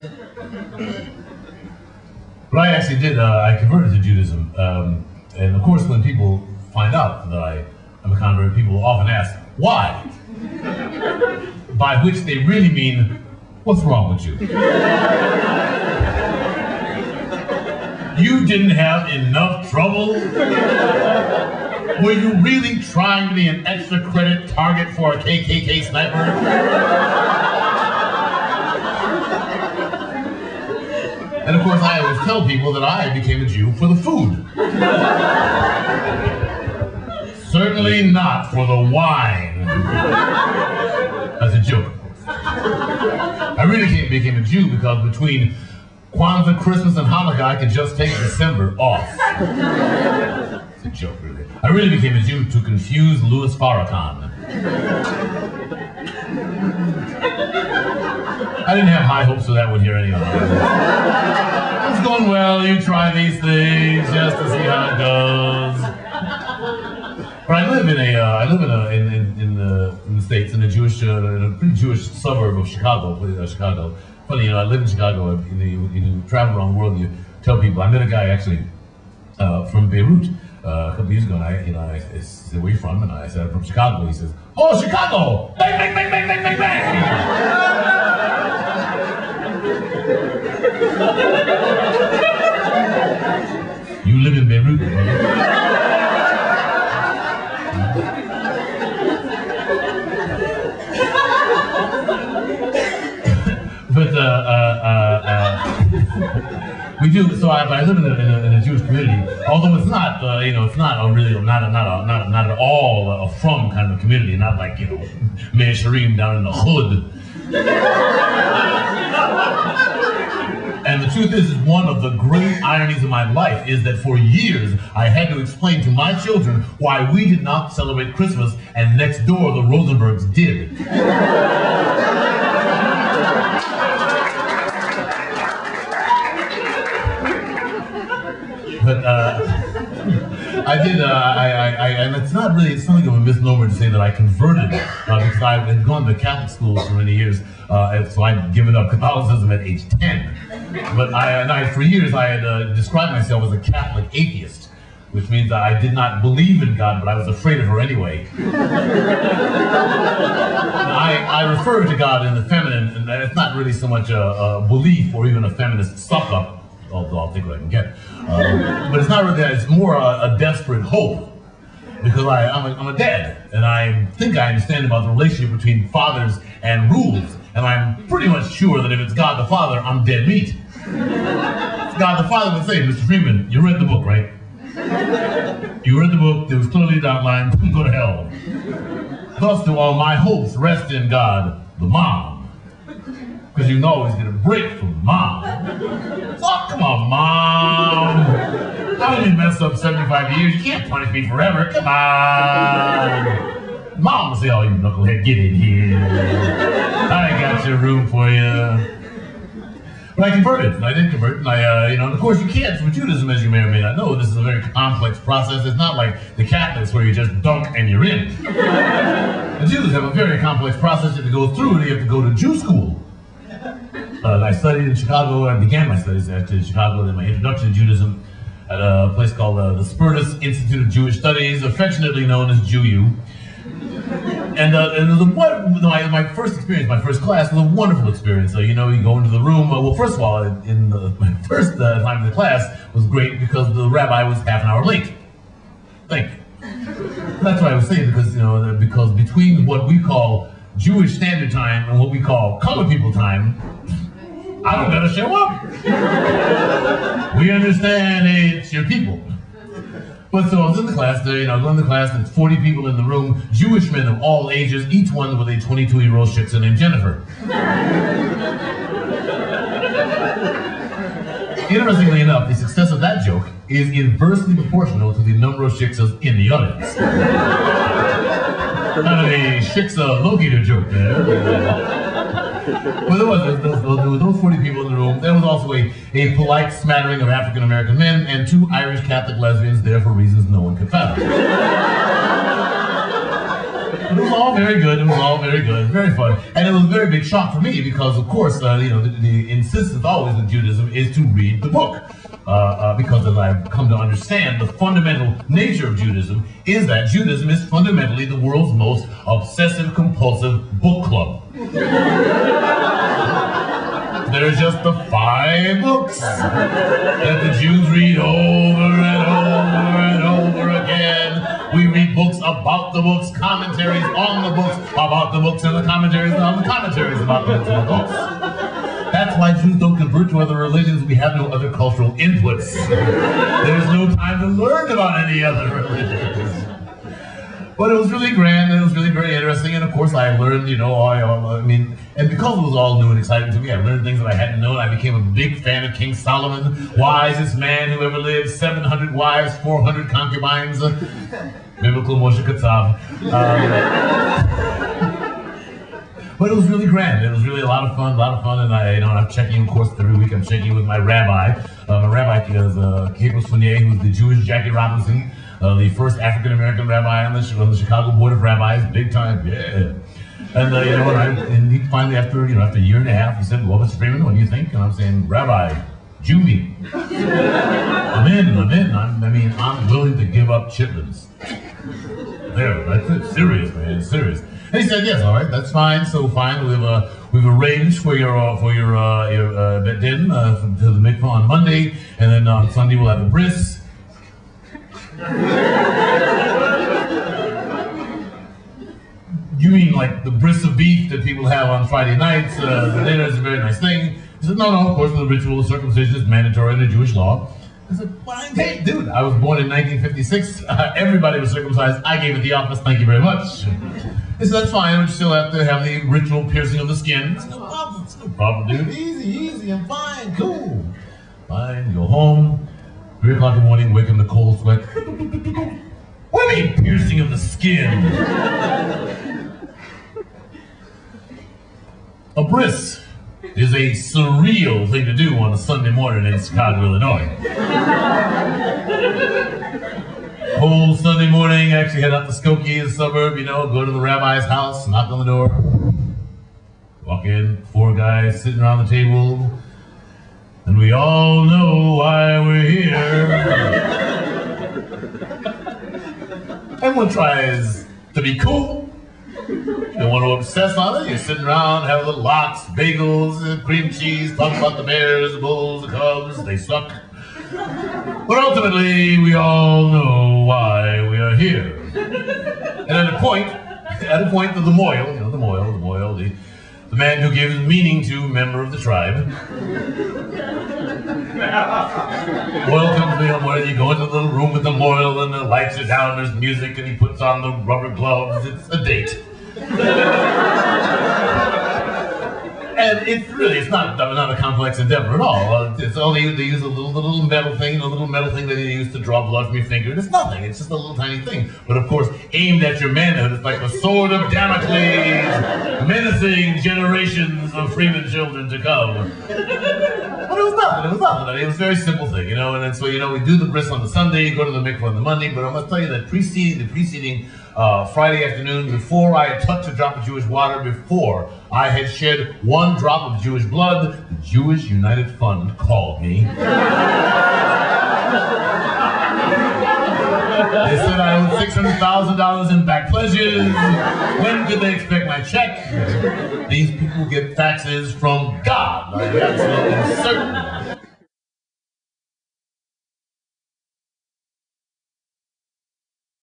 But I actually did, I converted to Judaism. And of course, when people find out that I'm a convert, people often ask, why? By which they really mean, what's wrong with you? You didn't have enough trouble? Were you really trying to be an extra credit target for a KKK sniper? And of course, I always tell people that I became a Jew for the food. Certainly not for the wine. That's a joke. I really became a Jew because between Kwanzaa, Christmas, and Hanukkah, I could just take December off. It's a joke, really. I really became a Jew to confuse Louis Farrakhan. I didn't have high hopes for that one here anyhow. It's going well, you try these things just to see how it goes. But I live in the States, in a pretty Jewish suburb of Chicago. Funny, I live in Chicago. You travel around the world, you tell people. I met a guy actually from Beirut a couple years ago, and I said, "Where you from?" And I said, "I'm from Chicago." He says, "Oh, Chicago! Bang, bang, bang, bang, bang, bang, bang!" You live in Beirut, But we do. So I live in a Jewish community. Although it's not, it's not at all a frum kind of community. Not like Mea Shearim down in the hood. And the truth is one of the great ironies of my life is that for years I had to explain to my children why we did not celebrate Christmas and next door the Rosenbergs did. But I did, and it's not really, it's something of a misnomer to say that I converted because I had gone to Catholic schools for many years, so I'd given up Catholicism at age 10. But for years I had described myself as a Catholic atheist, which means that I did not believe in God, but I was afraid of her anyway. I refer to God in the feminine, and it's not really so much a belief or even a feminist suck-up, although I'll take what I can get. But it's not really that, it's more a desperate hope. Because I'm a dad, and I think I understand about the relationship between fathers and rules, and I'm pretty much sure that if it's God the Father, I'm dead meat. God the Father would say, Mr. Freeman, you read the book, right? You read the book, it was clearly outlined, go to hell. Thus do all my hopes rest in God, the mom. Because you can always get a break from mom. Oh, come on, Mom. How did you mess up 75 years? You can't punish me forever. Come on. Mom will say, oh, you knucklehead, get in here. I got your room for you. But I converted, and I did convert, and and of course you can't, for Judaism, as you may or may not know, this is a very complex process. It's not like the Catholics where you just dunk and you're in. The Jews have a very complex process you have to go through, and you have to go to Jew school. I studied in Chicago. I began my studies actually in Chicago, then my introduction to Judaism at a place called the Spertus Institute of Jewish Studies, affectionately known as JUU. And my first experience, my first class was a wonderful experience. You go into the room. Well, first of all, my first time in the class was great because the rabbi was half an hour late. Thank you. That's what I was saying, because because between what we call Jewish Standard Time and what we call colored people time, I don't gotta show up. We understand it's your people. But so I was in the class there, I was in the class, and 40 people in the room, Jewish men of all ages, each one with a 22-year-old shiksa named Jennifer. Interestingly enough, the success of that joke is inversely proportional to the number of shiksas in the audience. Kind of a shiksa locator joke there. Well, there were those 40 people in the room. There was also a polite smattering of African-American men and 2 Irish Catholic lesbians there for reasons no one could fathom. But it was all very good. It was all very good. Very fun. And it was a very big shock for me because, of course, the insistence always with Judaism is to read the book. Because as I've come to understand, the fundamental nature of Judaism is that Judaism is fundamentally the world's most obsessive-compulsive book club. There's just the 5 books that the Jews read over and over and over again. We read books about the books, commentaries on the books, about the books, and the commentaries on the commentaries about the books and the books. That's why Jews don't convert to other religions. We have no other cultural inputs. There's no time to learn about any other religions. But it was really grand, and it was really very interesting, and of course I learned, and because it was all new and exciting to me, I learned things that I hadn't known. I became a big fan of King Solomon, wisest man who ever lived, 700 wives, 400 concubines, biblical Moshe Katsav. But it was really grand. It was really a lot of fun, and I'm checking, of course, every week I'm checking with my rabbi. My rabbi is Capos Fournier, who's the Jewish Jackie Robinson. The first African-American rabbi on the Chicago Board of Rabbis, big time, yeah. And and he finally, after a year and a half, he said, "Well, Mr. Freeman, what do you think?" And I'm saying, "Rabbi, Jew me. I'm in. I'm willing to give up chitlins." There, that's it. Serious, man, it's serious. And he said, "Yes, all right, that's fine. So fine. We've arranged for your bet din to the mikvah on Monday, and then on Sunday we'll have a bris." You mean like the bris of beef that people have on Friday nights? The dinner is a very nice thing. He said, no, of course the ritual of circumcision is mandatory under Jewish law. I said, fine, hey, dude, I was born in 1956. Everybody was circumcised. I gave it the office, thank you very much. He said, that's fine, we still have to have the ritual piercing of the skin. I said, no problem, dude. Easy, I'm fine, cool. Fine, go home. 3 o'clock in the morning, wake up in the cold sweat. What do you mean piercing of the skin? A bris is a surreal thing to do on a Sunday morning in Chicago, Illinois. Cold Sunday morning, actually head out to Skokie, the suburb, go to the rabbi's house, knock on the door. Walk in, 4 guys sitting around the table. And we all know why we're here. Everyone tries to be cool. They want to obsess on it. You're sitting around, having little lox, bagels, cream cheese, talking about the Bears, the Bulls, the Cubs, they suck. But ultimately, we all know why we are here. And at a point of the moil, the man who gives meaning to member of the tribe. Moil comes to me on morning, you go into the little room with the moil and the lights are down, there's music, and he puts on the rubber gloves, it's a date. And it's not a complex endeavor at all. It's only, they use a little metal thing that they use to draw blood from your finger. It's nothing, it's just a little tiny thing. But of course, aimed at your manhood, it's like the sword of Damocles, menacing generations of Freeman children to come. But it was nothing. I mean, it was a very simple thing, and then so, we do the bris on the Sunday, go to the mikvah on the Monday, but I must tell you that the preceding Friday afternoon, before I had touched a drop of Jewish water, before I had shed 1 drop of Jewish blood, the Jewish United Fund called me. They said I owed $600,000 in back pledges. When could they expect my check? These people get faxes from God. I'm absolutely certain.